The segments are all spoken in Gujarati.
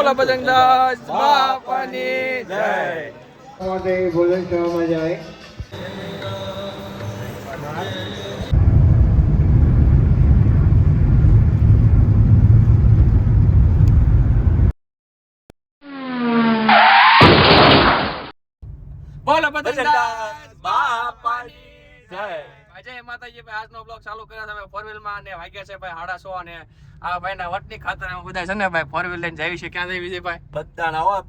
બોલો બજરંગદાસ બાપાની જય. માટે ભોજન સેવામાં જાય. બોલો બજરંગદાસ બાપાની જય. જય માતાજી. ભાઈ આજનો બ્લોગ ચાલુ કર્યો તમે ફોર વ્હીલ માં અને વાગ્યા છે ભાઈ 8:30 અને આ ભાઈ ના વટની ખાતર અમે બધા છે ને ભાઈ ફોર વ્હીલ લઈને જાવી છે. ક્યાં જઈ વિજયભાઈ? બધા આવા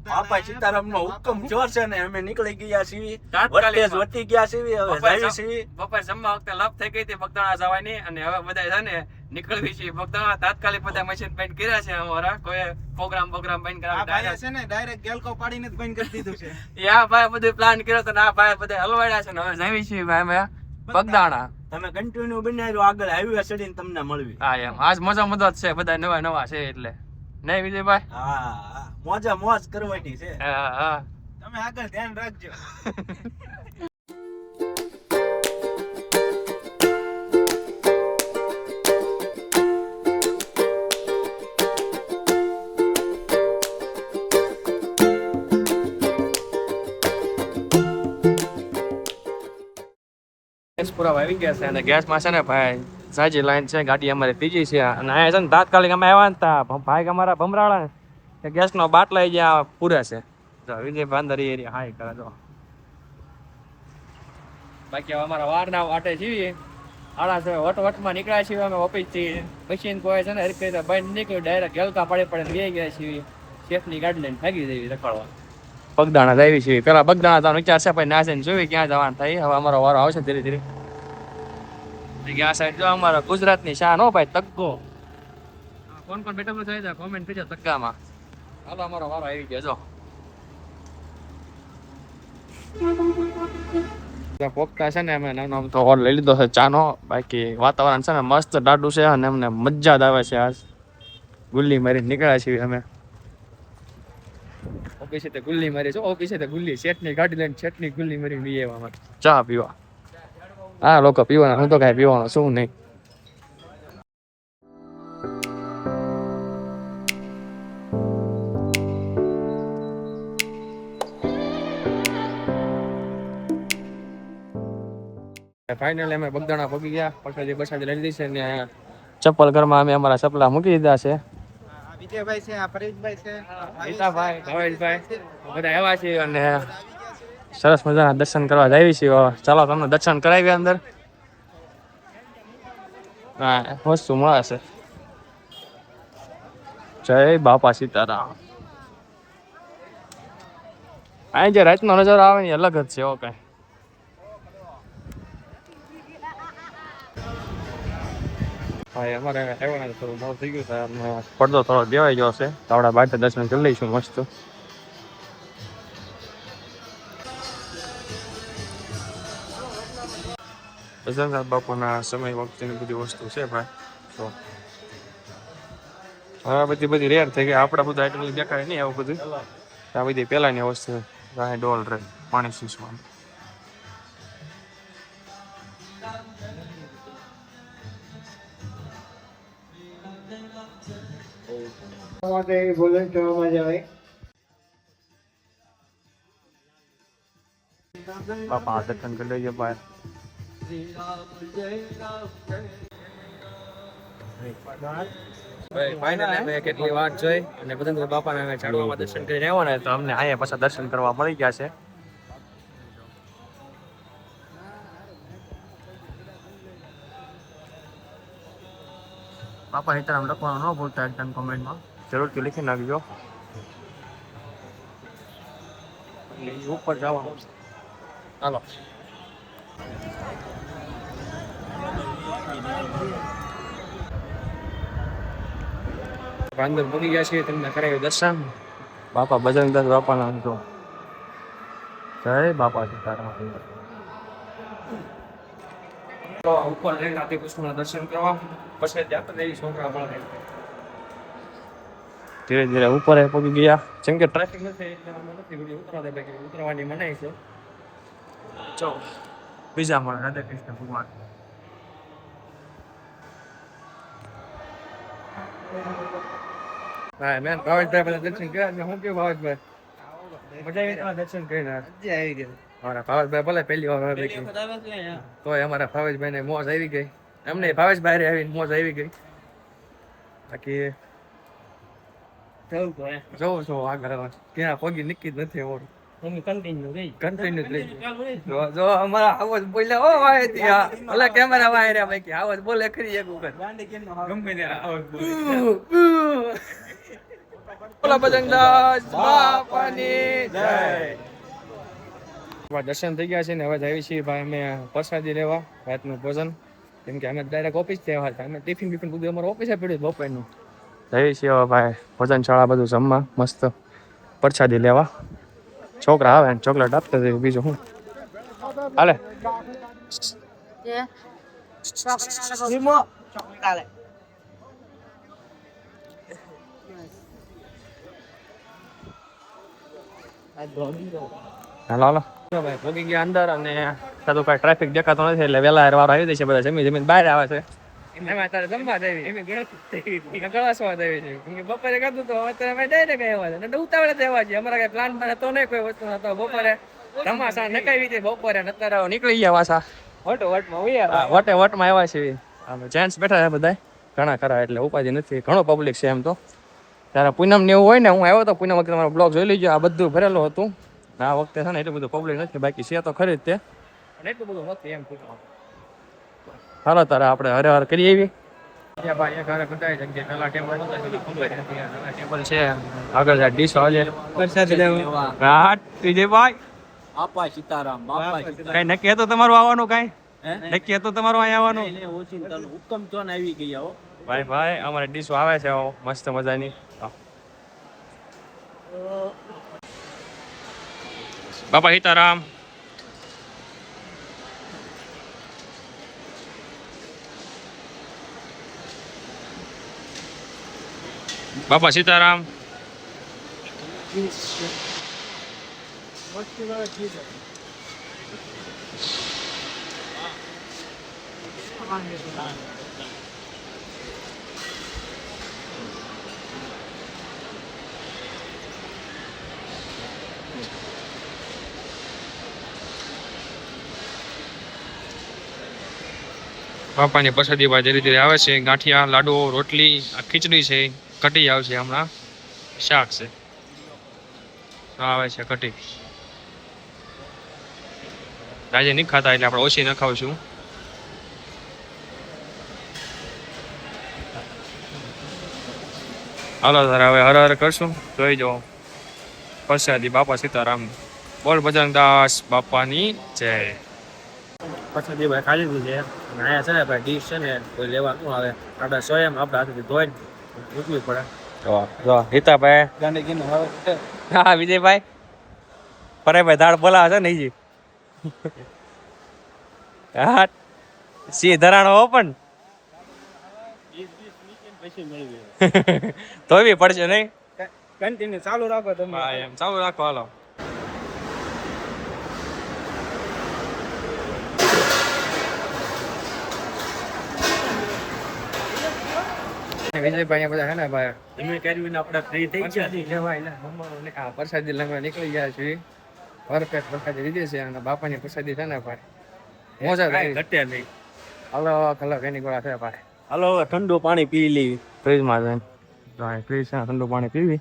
બાપા સીતારામ નો હુકમ જોર છે ને અમે નીકળી ગયા છીએ. તાત્કાલિક વટી ગયા છીએ. હવે જાવી છીએ. બપોર જમવા વખતે લપ થઈ ગઈ હતી બગદાણા જવાની અને હવે બધા છે ને નીકળવી છે બગદાણા. તાત્કાલિક બધા મશીન બંધ કર્યા છે અમારા. કોઈ પ્રોગ્રામ બંધ કરાવ્યા છે ને ડાયરેક્ટ ગેલકો પાડીને જ બંધ કરી દીધું છે. યા ભાઈ બધું પ્લાન કર્યો તો આ ભાઈ બધા હલવાડ્યા છે ને હવે જાવી છીએ ભાઈ અમે બગદાણા. તમે કન્ટિન્યુ બનાવ્યો આગળ હાઈવે ચડીને તમને મળવી. હા એમ આજ મજા જ છે. બધા નવા નવા છે એટલે નહીં વિજયભાઈ? હા મોજા મોજ કરવાની છે. હા હા તમે આગળ ધ્યાન રાખજો. ગેસ પૂરા આવી ગયા છે અને ગેસમાં છે ને ભાઈ સાજી લાઈન છે. ગાડી અમારી ત્રીજી છે અને અહીંયા છે ને તાત્કાલિક અમે આવ્યા ને તા ભાઈ અમારા ભમરાળા કે ગેસનો બાટલા જ્યાં પૂરે છે. જો વિજયભાઈ અંદર એરિયા હાઈ કરે જો. બાકી હવે અમારા વારના વાટે છીએ. આડા છે વટમાં નીકળ્યા છીએ અમે ઓફિસથી. મશીન કોઈ છે ને હરખી રીતે બંધ નીકળ્યું ડાયરેક્ટ ગેલકા પાડી પડે લઈ ગયા છીએ. શેફની ગાડી લઈને ભાગી દેવી રખડવા. બગદાણા જાવી છીએ. પેલા બગદાણા જવાનો વિચાર છે પછી ના છે ને જોઈ ક્યાં જવાનું થાય. હવે અમારો વારો આવશે ધીરે ધીરે. આ સાઈડ જો અમારો ગુજરાતની શાન હો ભાઈ તગ્ગો. કોણ કોણ બેઠા થાય કોમેન્ટ કરજો તગ્ગામાં. હાલો અમારો વારો આવી ગયો જો પોકતા છે ને અમે નાનો તો ઓર લઈ લીધો છે ચાનો. બાકી વાતાવરણ છે ને મસ્ત ટાઢું છે અને અમને મજા જ આવે છે. આજ ગુલ્લી મારી નીકળ્યા છીએ અમે. ઓફિસે તે ગુલ્લી મારી છો. ઓફિસે તે ગુલ્લી શેઠની ગાડી લઈને શેઠની ગુલ્લી મારી લઈ આવ્યા ચા પીવા. હા લોકો પીવાના, હું તો કાંઈ પીવાનો શું નહીં. ફાઇનલી અમે બગદાણા પગી ગયા. પછાડી લઈ લીધી છે ને ચપ્પલ ઘરમાં અમે અમારા ચપલા મૂકી દીધા છે. વિજયભાઈ છે, આ પરેશભાઈ છે, ગીતાભાઈ, ભાવેશભાઈ બધા આવ્યા છે અને સરસ મજાના દર્શન કરવા જાવી છીએ. ચાલો તમને દર્શન કરાવીએ અંદર. હા વસ્તુ મળે છે. જય બાપા સીતારામ. અહીં જે રાતનો નજારો આવે ને અલગ જ છે. એવો કઈ ભાઈ અમારે આવ્યા થોડું મોડું થઈ ગયું છે. પડદો થોડો દેવાઈ ગયો છે તો આપણા બહાર દર્શન કરી લઈશું મસ્ત. બજરંગદાસ બાપુના સમય વખતેની બધી વસ્તુ છે ભાઈ. તો હવે બધી રેર થઈ ગઈ. આપણા બધા એટલું બધું દેખાય નહીં આવું બધું. આ બધી પહેલાની વસ્તુ ડોલ રહે પાણી શીશમાં. માટે ભોજન સેવામાં જાય. બાપા દર્શન કરી લઈએ ભાઈ. ફાઇનલી અમે કેટલી વાત જોઈ અને બજરંગ બાપાને અમે ઝાડવામાં દર્શન કરીને આવ્યા ને તો અમને અહીંયા પાછા દર્શન કરવા મળી ગયા છે. બાપા સીતારામ લખવાનું ન ભૂલતા એકદમ કોમેન્ટમાં જરૂરથી લખી નાખજો. ઉપર જવાનું ચાલો. અંદર પૂરી ગયા છીએ. તમને કરાવ્યું દર્શન. બાપા બજરંગદાસ બાપાના તો જય બાપા સીતારામ. ઉપર જઈને રાતે કૃષ્ણના દર્શન કરવા પછી ત્યાં દેવી છોકરા મળે. ધીરે ધીરે ઉપર પહોંચી ગયા. જેમ કે ટ્રાફિક નથી એટલે અમે નથી વિડીયો ઉતરવા દે. બાકી ઉતરવાની મનાઈ છે. ચલો બીજા મળે. રાધે કૃષ્ણ ભગવાન. હા મેં ભાવેશભાઈ બધા દર્શન કર્યા ને હું કેવું ભાવેશભાઈ મજા આવી તમારા દર્શન કરીને આવી ગઈ. અમારા ભાવેશભાઈ ભલે પહેલી વાર આવે કે તોય અમારા ભાવેશભાઈ ને મોજ આવી ગઈ એમને ભાવેશભાઈ આવીને મોજ આવી ગઈ બાકી જોઉં છું આગળ ક્યાં પગી નીકળી જ નથી આવડતું કન્ટિન્યુ જો અમારા આવાજ બોલ્યા ઓ વાય ત્યાં ઓલા કેમેરા વાય રે ભાઈ કે આવાજ બોલે ખરી એક વખત ગમે ને આવાજ બોલે ઓલા બજરંગદાસ બાપાની જય દર્શન થઈ ગયા છે ને હવે આવી છીએ ભાઈ અમે પ્રસાદી લેવા રાતનું ભોજન કેમ કે અમે ડાયરેક્ટ ઓફિસ થી આવ્યા હતા અમે ટિફિન બધું અમારું ઓફિસે પડ્યું બપોરનું જઈએ છીએ હવે ભાઈ ભોજનશાળા બધું જમવા મસ્ત પ્રસાદી લેવા છોકરા આવે ને ચોકલેટ આપતા જઈએ બીજું શું હાલે હાલો હાલો ભાઈ ભોગી ગયા અંદર અને સાદું કઈ ટ્રાફિક દેખાતો નથી એટલે વહેલા વાળો આવી જાય છે બધા જમીન બહાર આવે છે એમાં તારે જમવા દેવી એમ ગળાસવા દેવી છે કેમ કે બપોરે કરતું તો અત્યારે અમે ડાયરેક્ટ આવ્યા છે ઉતાવળે દેવા છે અમારા કઈ પ્લાન પણ હતો નહીં કોઈ વસ્તુ નતો બપોરે ધમાસા નકાવી હતી બપોરે અત્યારે નીકળી ગયા પાછા વટે વટમાં આવ્યા છે જેન્ટ્સ બેઠા છે બધા ઘણા ખરા એટલે ઉપાધિ નથી ઘણો પબ્લિક છે એમ તો ત્યારે પૂનમ ને એવું હોય ને હું આવ્યો તો પૂનમ વખતે તમારો બ્લોગ જોઈ લીજો આ બધું ભરેલું હતું આ વખતે છે ને એટલું બધું પબ્લિક નથી બાકી છે તો ખરી જ તે એટલું બધું નથી એમ હાલો તારે આપણે હરે હર કરી આવી ટેબલ છે આગળ ડીશ વિજયભાઈ બાપા સીતારામ બાપા કઈ નક્કી હતું તમારું આવવાનું કઈ નક્કી હતું તમારું અહીં આવવાનું હુકમ તો આવી ગયા હો ભાઈ ભાઈ અમારે ડીશ આવે છે મસ્ત મજાની બાપા સીતારામ બાપા સીતારામ બાપાની પ્રસાદી ભાઈ ધીરે ધીરે આવે છે ગાંઠિયા લાડુ રોટલી આ ખીચડી છે કઢી આવશે હમણાં શાક છે આવે છે કઢી રાજે નહીં ખાતા એટલે આપણે ઓછી ન ખાવશું હાલો તારે હવે હર હર કરશું જોઈ જાઓ પ્રસાદી બાપા સીતારામ બોલ બજરંગદાસ બાપાની જય પ્રસાદી ભાઈ ખાલી દીધું છે અહીંયા છે ને ભાઈ ડીશ છે ને કોઈ લેવા શું આવે આપણે સ્વયં આપણે હાથેથી ધોઈ મૂકવી પડે જો હિતાભાઈ હા વિજયભાઈ પરેભાઈ દાળ બોલાવે છે ને જી હા સિંહ ધરાણો હો પણ ધોવી પડશે નહીં કન્ટિન્યુ ચાલુ રાખો તમે. હા એમ ચાલુ રાખો હાલો વિજયભાઈ બધા છે ને ભાઈ તમે કરીને આપણે ફ્રી થઈ ગયા પ્રસાદી લંગવા નીકળી ગયા છે પરફેક્ટ પ્રસાદી લીધી છે અને બાપાની પ્રસાદી છે ને ભાઈ મોજા ઘટે નહીં હાલો કલાક એની ગોળા છે ભાઈ હાલો હવે ઠંડુ પાણી પી લેવી ફ્રીજમાં જઈને ફ્રીજ છે ઠંડુ પાણી પીવી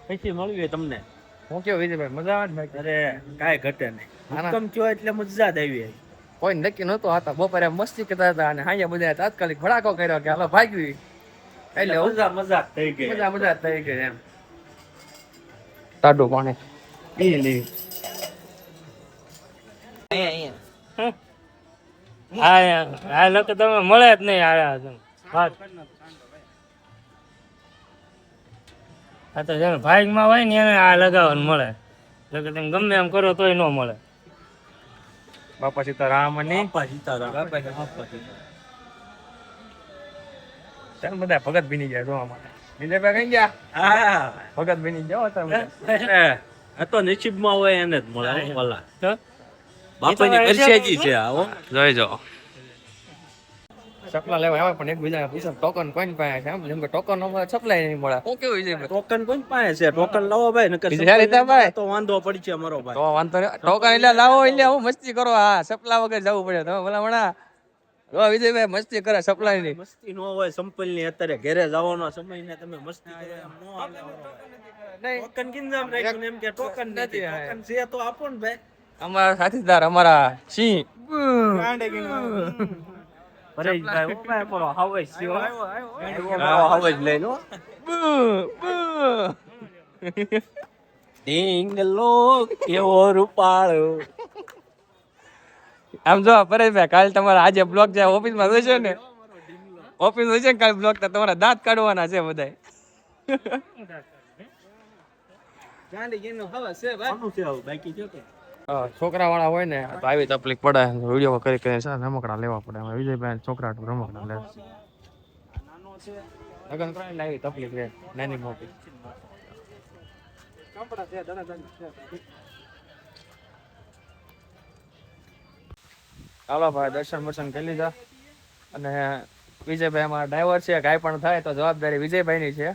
પછી મળીએ તમને હું કેવું વિજયભાઈ મજા આવે ને ભાઈ અરે કાંઈ ઘટે નહીં હુકમ થયો એટલે મજા જ આવી કોઈ નક્કી નહોતું હતા બપોરે મસ્તી કરતા હતા અને હાયા બધા તાત્કાલિક ભડાકો કર્યો કે હાલો ભાગવી એટલે મજા થઈ ગઈ મજા થઈ ગઈ એમ ટાઢું પાણી પી લેવી આ લોકો તમે મળે જ નહીં આ તો જેને ભાગમાં હોય ને એને આ લગાવવાનું મળે એટલે તમે ગમે એમ કરો તોય ન મળે બાપા સીતારામ ની બાપા સીતારામ ચાલ બધા ભગત બની ગયા જોવા માટે વિજયભાઈ કઈ ગયા હા ભગત બની જાઓ તમે આ તો નસીબમાં હોય એને જ મળે વાલા તો બાપાની પરસાદી છે આવો જોઈ જાઓ સપલા લેવા આવે પણ એકબીજાને પૂછો ટોકન કોઈની પાસે છે એમ જેમ કે ટોકન અમારે સપ્લાય નહીં મળે શું કેવું છે ટોકન કોણ પાસે છે? ટોકન લાવો ભાઈ, નકર બીજા રીતે ભાઈ. તો વાંધો પડી છે મારો ભાઈ. તો વાંધો નહીં ટોકન એટલે લાવો એટલે હું મસ્તી કરો હા સપલા વગર જવું પડે તમે ભલા મણા જો વિજયભાઈ મસ્તી કરે સપ્લાય ની મસ્તી નો હોય સંપલ ની, અત્યારે ઘરે જવાનો સમય ને તમે મસ્તી કરો એમ નો હાલે. ટોકન કિંજામ રાખ્યું ને એમ કે ટોકન નથી. ટોકન છે તો આપો ને ભાઈ. અમારા સાથીદાર અમારા સિંહ પરેશભાઈ ઓ ભાઈ બોલો હાવે છે હવે જ લઈ લો ઢીંગલો કેવો રૂપાળો. આમ જો પરેશભાઈ કાલે તમારા આજે બ્લોક જાય ઓફિસમાં જોઈશે ને ઓફિસ હોય છે ને કાલે બ્લોક તમારા દાંત કાઢવાના છે બધા કોનું છે આવું? બાકી છે કે છોકરા વાળા હોય ને તો આવી તકલીફ પડે વિડીયો કરી કરીને છે રમકડા લેવા પડે અમે વિજયભાઈ છોકરા રમકડા લે લગન કરીને આવી તકલીફ રહે નાની મોટી ચાલો ભાઈ દર્શન બર્શન કરી લીધા અને વિજયભાઈ અમારા ડ્રાઈવર છે કાંઈ પણ થાય તો જવાબદારી વિજયભાઈ ની છે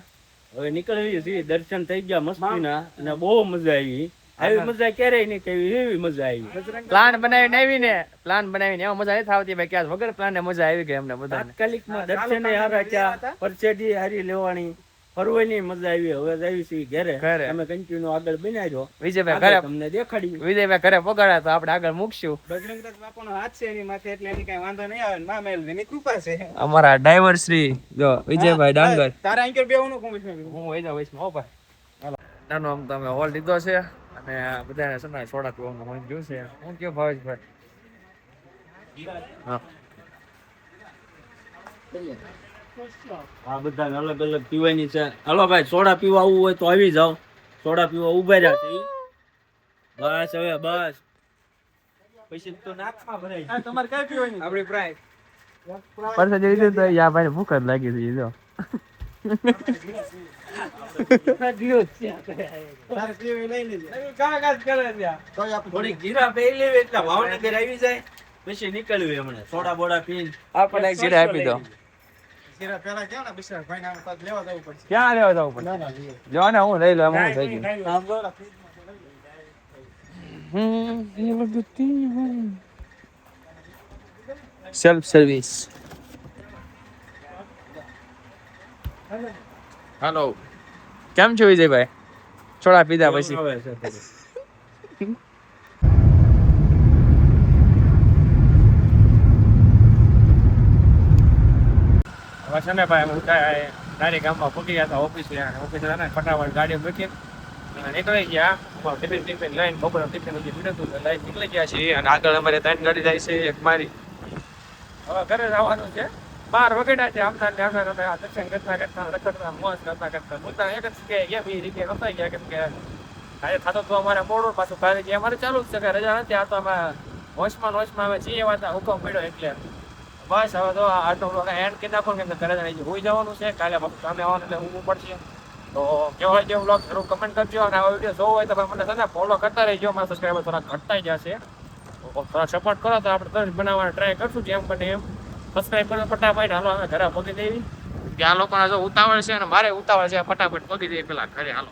હવે નીકળવી છીએ, દર્શન થઈ ગયા મસ્તીના અને બહુ મજા આવી. આવી મજા ક્યારેય નહીં કેવી એવી મજા આવી. પ્લાન બનાવીને આવીને પ્લાન બનાવીને એમાં મજા નથી આવતી ભાઈ કે આજ વગર પ્લાન ને મજા આવી ગઈ અમને બધાને તાત્કાલિકમાં દર્શને હારા થયા, પરસેડી હારી લેવાની, ફરવાની મજા આવી. હવે આવી છીએ ઘરે. ઘરે. અમે કન્ટિન્યુ આગળ બનાવ્યો, વિજયભાઈ ઘરે તમને દેખાડી. વિજયભાઈ ઘરે પગાડ્યા તો આપણે આગળ મૂકશું બજરંગદાસ બાપાનો હાથ છે એની માથે એટલે એની કઈ વાંધો નહીં આવે. મા મેલની કૃપા છે. અમારા ડ્રાઈવર શ્રી જો વિજયભાઈ ડાંગર તારા અહીં બેવાનું કોણ છે? હું વઈ જાઉં વૈષ્ણવ હો ભાઈ નાનો આમ તમે હોલ લીધો છે અને બધાને સના સોડા પીવાનું મન ગયું છે હું કયો ભાવેશભાઈ હા આ બધા અલગ અલગ પીવાની છે. હાલો ભાઈ સોડા પીવા આવવું હોય તો આવી જાઓ. સોડા પીવા ઉભા રહ્યા છે. બસ હવે બસ પછી તો નાકમાં ભરાય. તમારે કઈ પીવાની? આપણી પ્રાઇસ પરસે જેવી રીતે તો યા ભાઈ ભૂખ જ લાગી હતી જો તારે પીવી લઈ લેજે. કાકાજ કરે છે. થોડીક જીરા પી લેવી એટલે ભાવનગર આવી જાય પછી નીકળવી હમણાં સોડા બોડા પીને. આપણને એક જીરા આપી દો શીરા પેલા કેમ ને બિસ્તરા ભાઈ ના પાસ લેવા જવું પડશે. ક્યાં લેવા જવું પડે જો ને હું લઈ લો એમાં હું થઈ ગયું સેલ્ફ સર્વિસ હાલો કેમ છો વિજયભાઈ છોડા પીધા પછી હવે છે થોડું. હવે છે ને ભાઈ હું ડાયરેક્ટ ગામમાં પૂકી ગયા હતા ઓફિસે ઓફિસે ફટાફટ ગાડી મૂકી નીકળી ગયા ટિફિન લઈને બપોર ટિફિન લઈને નીકળી ગયા છીએ અને આગળ અમારે ત્રણ ગાડી જાય છે એક મારી હવે ઘરે જવાનું છે 12 વગેડા છે આમના ને આમના તમે દર્શન કરતા રખડતા મોજ કરતા મુદ્દા એક જ કે એમ એ રીતે નતા ગયા કેમ કે આજે થતો તો અમારે મોડું પાછું કાલે જે અમારે ચાલુ જ છે કે રજા નથી આ તો અમે હોશમાં અમે છીએ વાતા હુકમ પડ્યો એટલે બસ હવે તો આટલો એન્ડ કરી નાખો કે ઘરે જઈને હોઈ જવાનું છે કાલે પાછું સામે આવવાનું એટલે ઊંઘવું પડશે તો કેવો હોય જેવું બ્લોગ જરૂર કમેન્ટ કરજો અને આવા વિડીયો જોવો હોય તો મને છે ને ફોલો કરતા રહેજો મારા સબસ્ક્રાઈબર થોડા ઘટતા જશે થોડા સપોર્ટ કરો તો આપણે તરત બનાવવાનો ટ્રાય કરશું જેમ બને એમ સબસ્ક્રાઈબ કરો ફટાફટ હાલો અમે ઘરે પગી દેવી કે આ લોકોને જો ઉતાવળ છે અને મારે ઉતાવળ છે ફટાફટ પગી દેવી પેલા ઘરે હાલો